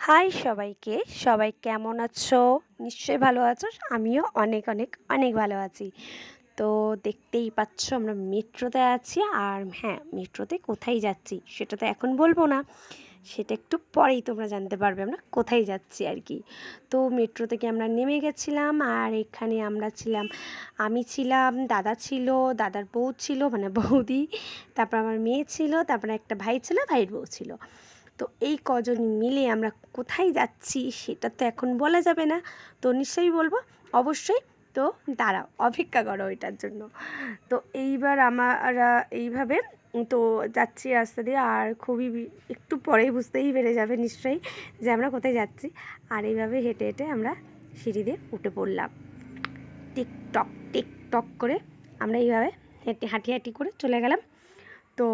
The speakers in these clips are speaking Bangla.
হাই সবাইকে, সবাই কেমন আছো? নিশ্চয়ই ভালো আছো। আমিও অনেক অনেক অনেক ভালো আছি। তো দেখতেই পাচ্ছ আমরা মেট্রোতে আছি। আর হ্যাঁ, মেট্রোতে কোথায় যাচ্ছি সেটা তো এখন বলবো না, সেটা একটু পরেই তোমরা জানতে পারবে আমরা কোথায় যাচ্ছি আর কি। তো মেট্রো থেকে আমরা নেমে গেছিলাম, আর এখানে আমরা ছিলাম, আমি ছিলাম, দাদা ছিল, দাদার বউ ছিল মানে বৌদি, তারপর আমার মেয়ে ছিল, তারপরে একটা ভাই ছিল, ভাইয়ের বউ ছিল। তো এই কজন মিলে আমরা কোথায় যাচ্ছি সেটা তো এখন বলা যাবে না, তো নিশ্চয়ই বলবো অবশ্যই। তো দাঁড়াও, অপেক্ষা করো ওইটার জন্য। তো এইবার আমরা এইভাবে তো যাচ্ছি রাস্তা দিয়ে, আর খুবই একটু পরেই বুঝতেই পেরে যাবে নিশ্চয়ই যে আমরা কোথায় যাচ্ছি। আর এইভাবে হেঁটে হেঁটে আমরা সিঁড়ি দিয়ে উঠে পড়লাম, টিকটক টিকটক করে আমরা এইভাবে হেঁটে হাঁটি হাঁটি করে চলে গেলাম। তো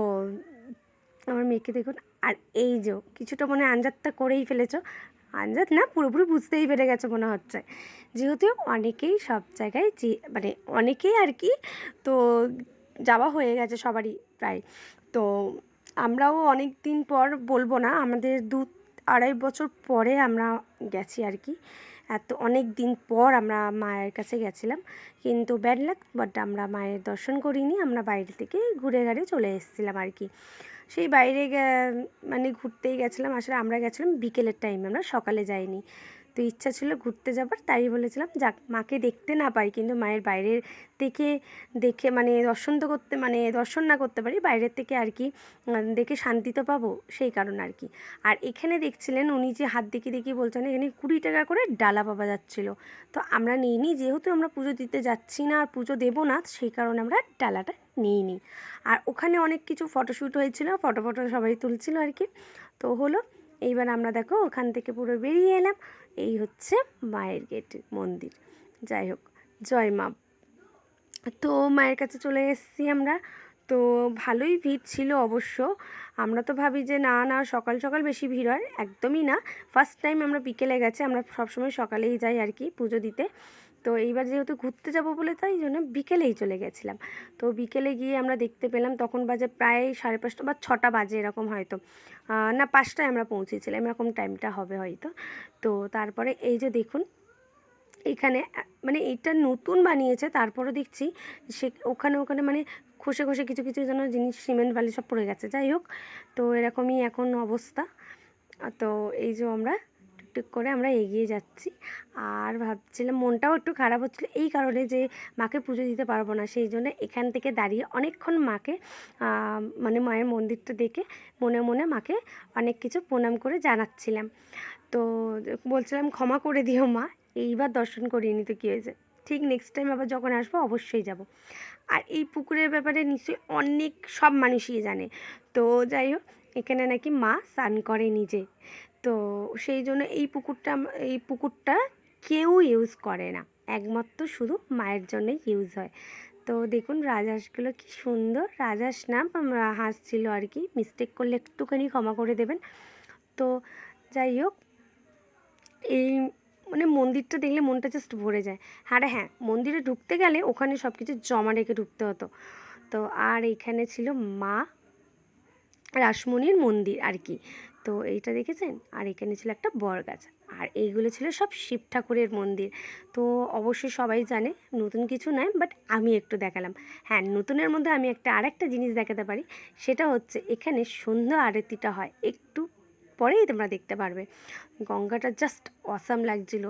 আমার মেয়েকে দেখুন, আর এই যে কিছুটা মনে আন্দাজটা করেই ফেলেছো, আন্দাজ না পুরোপুরি বুঝতেই পেরে গেছো মনে হচ্ছে, যেহেতু অনেকেই সব জায়গায় যে মানে অনেকেই আর কি, তো যাওয়া হয়ে গেছে সবারই প্রায়। তো আমরাও অনেক দিন পর, বলবো না, আমাদের 2-2.5 বছর পরে আমরা গেছি আর কি। এত অনেক দিন পর আমরা মায়ের কাছে গেছিলাম, কিন্তু ব্যাড লাক, বাট আমরা মায়ের দর্শন করিনি, আমরা বাইরে থেকে ঘুরে ঘাড়ে চলে এসেছিলাম আর কি। সেই বাইরে মানে ঘুরতেই গেছিলাম, আসলে আমরা গেছিলাম বিকেলের টাইমে, আমরা সকালে যাইনি। তো ইচ্ছা ছিল ঘুরতে যাবার, তাই বলেছিলাম যাক মাকে দেখতে না পাই কিন্তু মায়ের বাইরের থেকে দেখে মানে দর্শন তো করতে, মানে দর্শন না করতে পারি বাইরের থেকে আর কি, দেখে শান্তি তো পাবো, সেই কারণ আর কি। আর এখানে দেখছিলেন উনি যে হাত দেখিয়ে দেখিয়ে বলছেন, এখানে 20 টাকা করে ডালা পাওয়া যাচ্ছিলো। তো আমরা নিইনি, যেহেতু আমরা পুজো দিতে যাচ্ছি না আর পুজো দেবো না, সেই কারণে আমরা ডালাটা নিইনি। আর ওখানে অনেক কিছু ফটোশ্যুট হয়েছিল, ফটো সবাই তুলছিল আর কি। তো হলো, এইবার আমরা দেখো ওখান থেকে পুরো বেরিয়ে এলাম। এই হচ্ছে মায়ের গেট, মন্দির। যাই হোক, জয় মা। তো মায়ের কাছে চলে এসেছি আমরা। তো ভালোই ভিড় ছিল অবশ্য। আমরা তো ভাবি যে না না সকাল সকাল বেশি ভিড় হয়, একদমই না। ফার্স্ট টাইম আমরা বিকেলে গেছি, আমরা সবসময় সকালেই যাই আর কি পুজো দিতে। তো এইবার যেহেতু ঘুরতে যাব বলে তাই জন্য বিকেলেই চলে গেছিলাম। তো বিকেলে গিয়ে আমরা দেখতে পেলাম তখন বাজে প্রায় 5:30 বা 6টা বাজে এরকম হয়তো, না 5টায় আমরা পৌঁছেছিলাম, এরকম টাইমটা হবে হয়তো। তো তারপরে এই যে দেখুন এখানে মানে এটা নতুন বানিয়েছে, তারপরও দেখছি সে ওখানে ওখানে মানে খসে খসে কিছু কিছু যেন জিনিস সিমেন্ট বালি সব পড়ে গেছে। যাই হোক, তো এরকমই এখন অবস্থা। তো এই যে আমরা টুকটুক করে আমরা এগিয়ে যাচ্ছি। আর ভাবছিলাম, মনটাও একটু খারাপ হচ্ছিলো এই কারণে যে মাকে পুজো দিতে পারবো না, সেই জন্য এখান থেকে দাঁড়িয়ে অনেকক্ষণ মাকে মানে মায়ের মন্দিরটা দেখে মনে মনে মাকে অনেক কিছু প্রণাম করে জানাচ্ছিলাম। তো বলছিলাম ক্ষমা করে দিও মা, এইবার দর্শন করিনি তো কী হয়েছে, ঠিক নেক্সট টাইম আবার যখন আসবো অবশ্যই যাব। আর এই পুকুরের ব্যাপারে নিশ্চয়ই অনেক সব মানুষই জানে। তো যাই হোক, এখানে নাকি মা স্নান করে নিজে। তো সেই জন্য এই পুকুরটা কেউ ইউজ করে না, একমাত্র শুধু মায়ের জন্যই ইউজ হয়। তো দেখুন রাজহাঁসগুলো কি সুন্দর, রাজহাঁস না হাঁস ছিল আর কি, মিস্টেক করলে একটুখানি ক্ষমা করে দেবেন। তো যাই হোক, এই মানে মন্দিরটা দেখলে মনটা জাস্ট ভরে যায়। আর হ্যাঁ, মন্দিরে ঢুকতে গেলে ওখানে সব কিছু জমা রেখে ঢুকতে হতো। তো আর এইখানে ছিল মা রাসমণির মন্দির আর কি। তো এইটা দেখেছেন, আর এখানে ছিল একটা বরগাছ, আর এইগুলো ছিল সব শিব ঠাকুরের মন্দির। তো অবশ্যই সবাই জানে, নতুন কিছু নয়, বাট আমি একটু দেখালাম। হ্যাঁ, নতুনের মধ্যে আমি আরেকটা জিনিস দেখাতে পারি, সেটা হচ্ছে এখানে সন্ধ্যা আরতিটা হয়, একটু পরেই তোমরা দেখতে পারবে। গঙ্গাটা জাস্ট অসাম লাগছিল।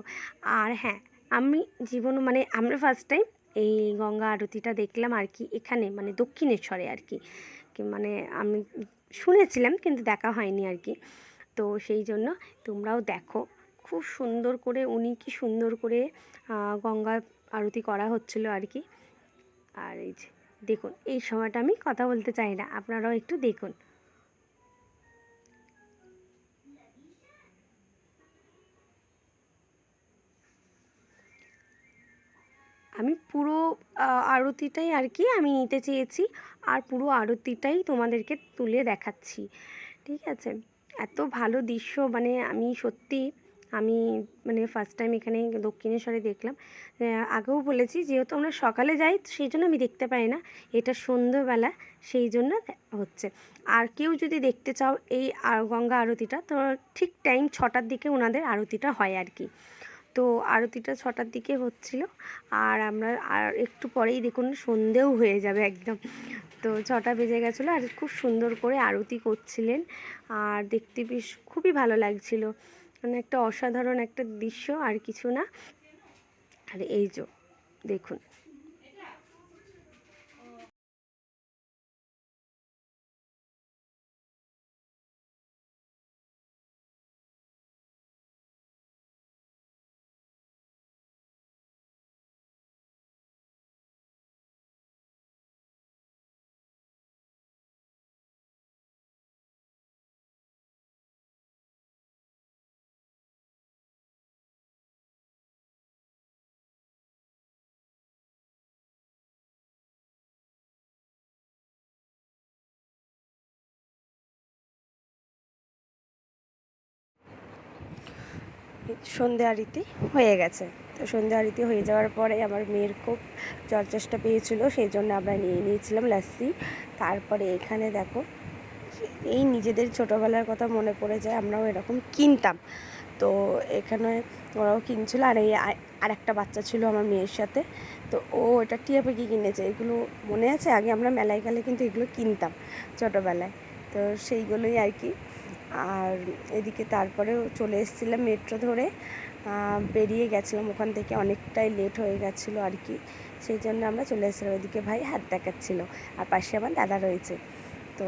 আর হ্যাঁ, আমি জীবন মানে আমরা ফার্স্ট টাইম এই গঙ্গা আরতিটা দেখলাম আর কি, এখানে মানে দক্ষিণেশ্বরে আর কি। মানে আমি শুনেছিলাম কিন্তু দেখা হয়নি আর কি। তো সেই জন্য তোমরাও দেখো, খুব সুন্দর করে উনি কি সুন্দর করে গঙ্গা আরতি করা হচ্ছিল আর কি। আর এই যে দেখুন, এই সময়টা আমি কথা বলতে চাই না, আপনারাও একটু দেখুন। আমি পুরো আরতিটাই আর কি আমি নিতে চেয়েছি, আর পুরো আরতিটাই তোমাদেরকে তুলে দেখাচ্ছি, ঠিক আছে? এত ভালো দৃশ্য, মানে আমি সত্যি আমি মানে ফার্স্ট টাইম এখানে দক্ষিণেশ্বরে দেখলাম। আগেও বলেছি যেহেতু আমরা সকালে যাই সেই জন্য আমি দেখতে পাই না, এটা সন্ধ্যেবেলা সেই জন্য হচ্ছে। আর কেউ যদি দেখতে চাও এই গঙ্গা আরতিটা, তো ঠিক টাইম 6টার দিকে ওনাদের আরতিটা হয় আর কি। তো আরতিটা 6টার দিকে হচ্ছিল, আর আমরা আর একটু পরেই দেখুন সন্ধেও হয়ে যাবে একদম। তো 6টা বেজে গেছিলো আর খুব সুন্দর করে আরতি করছিলেন, আর দেখতে বেশ খুবই ভালো লাগছিল, মানে একটা অসাধারণ একটা দৃশ্য আর কিছু না। আর এই যে দেখুন, সন্ধে আরতি হয়ে গেছে। তো সন্ধে আরতি হয়ে যাওয়ার পরে আমার মেয়ের খুব জলচেষ্টা পেয়েছিল, সেই জন্য আমরা নিয়ে নিয়েছিলাম লাস্সি। তারপরে এখানে দেখো, এই নিজেদের ছোটোবেলার কথা মনে পড়ে যায়, আমরাও এরকম কিনতাম। তো এখানে ওরাও কিনছিল, আর এই আর একটা বাচ্চা ছিল আমার মেয়ের সাথে, তো ও এটা টিয়া পাখি কিনেছে। এগুলো মনে আছে আগে আমরা মেলায় গেলে কিন্তু এগুলো কিনতাম ছোটোবেলায়, তো সেইগুলোই আর কি। আর এদিকে তারপরেও চলে এসেছিলাম মেট্রো ধরে, বেরিয়ে গেছিলাম ওখান থেকে, অনেকটাই লেট হয়ে গেছিলো আর কি, সেই জন্য আমরা চলে এসেছিলাম। এদিকে ভাই হাত দেখাচ্ছিলো আর পাশে আমার দাদা রয়েছে। তো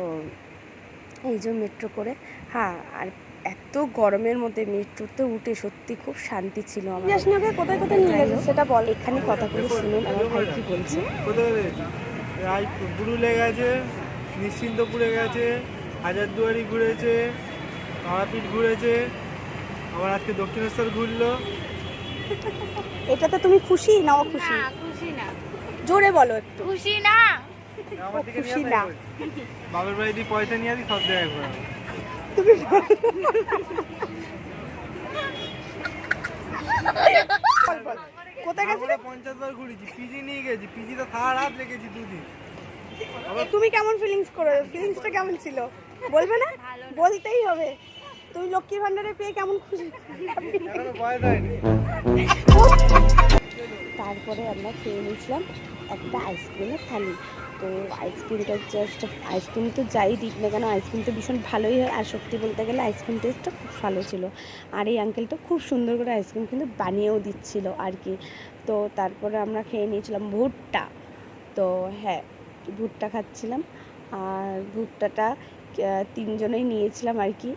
এই যে মেট্রো করে, হ্যাঁ, আর এত গরমের মধ্যে মেট্রোতে উঠে সত্যি খুব শান্তি ছিল আমার। কোথায় কোথায় নিয়ে গেছে সেটা বল, এখানে কথাগুলো শুনুন আমার ভাই কি বলছে। কোথায় পুরুলে গেছে, নিশ্চিন্তপুরে গেছে, হাজারদুয়ারি ঘুরেছে, তারাপীঠ ঘুরেছে, আবার আজকে দক্ষিণেশ্বর ঘুরলো। এটাতে তুমি খুশি না অখুশি? খুশি না। জোরে বলো একটু। খুশি না। আমার দিকে খুশি না। বাবার বাড়ি দিয়ে পয়সা নিয়ে আসি, সব জায়গায় ঘোরাবো। তুমি কোথায় গেছিলে? 50 বার ঘুরেছি, পিজি নিয়ে গেছি, পিজি তো থাকার হাত লেগেছি 2 দিন। তুমি কেমন ফিলিংসটা কেমন ছিল বলবে না? বলতেই হবে। তুমি লক্ষ্মীর ভান্ডারে পেয়ে কেমন খুশি? এখনো ভয় দেয়নি। তারপরে আমরা খেয়ে নিয়েছিলাম একটা আইসক্রিমের থালি। তো আইসক্রিমটা আইসক্রিম তো যাই দিক না কেন, আইসক্রিম তো ভীষণ ভালোই হয়, আর সত্যি বলতে গেলে আইসক্রিম টেস্টটা খুব ভালো ছিল। আর এই আঙ্কেলটা খুব সুন্দর করে আইসক্রিম কিন্তু বানিয়েও দিচ্ছিল আর কি। তো তারপরে আমরা খেয়ে নিয়েছিলাম ভুট্টা। তো হ্যাঁ, ভুট্টা খাচ্ছিলাম, আর ভুট্টাটা 3জনেই নিয়েছিলাম আর কি।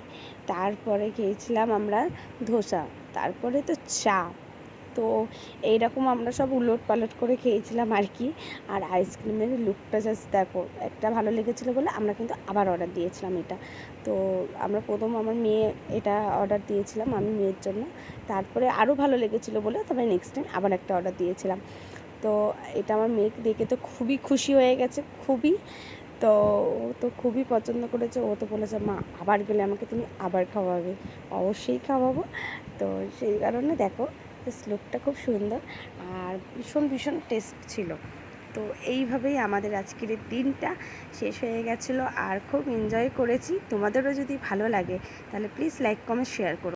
তারপরে খেয়েছিলাম আমরা ধোসা, তারপরে তো চা। তো এইরকম আমরা সব উলট পালট করে খেয়েছিলাম আর কি। আর আইসক্রিমের লুকটা জাস্ট দেখো, একটা ভালো লেগেছিলো বলে আমরা কিন্তু আবার অর্ডার দিয়েছিলাম এটা। তো আমরা প্রথম আমার মেয়ে এটা অর্ডার দিয়েছিলাম আমি মেয়ের জন্য, তারপরে আরও ভালো লেগেছিলো বলে তবে নেক্সট টাইম আবার একটা অর্ডার দিয়েছিলাম। তো এটা আমার মেয়েকে দেখে তো খুবই খুশি হয়ে গেছে, খুবই। তো ও তো খুবই পছন্দ করেছে, ও তো বলেছে মা আবার গেলে আমাকে তুমি আবার খাওয়াবে। অবশ্যই খাওয়াবো। তো সেই কারণে দেখো লুকটা খুব সুন্দর আর ভীষণ ভীষণ টেস্ট ছিল। তো এইভাবেই আমাদের আজকের দিনটা শেষ হয়ে গেছিলো, আর খুব এনজয় করেছি। তোমাদেরও যদি ভালো লাগে তাহলে প্লিজ লাইক কমেন্ট শেয়ার করো।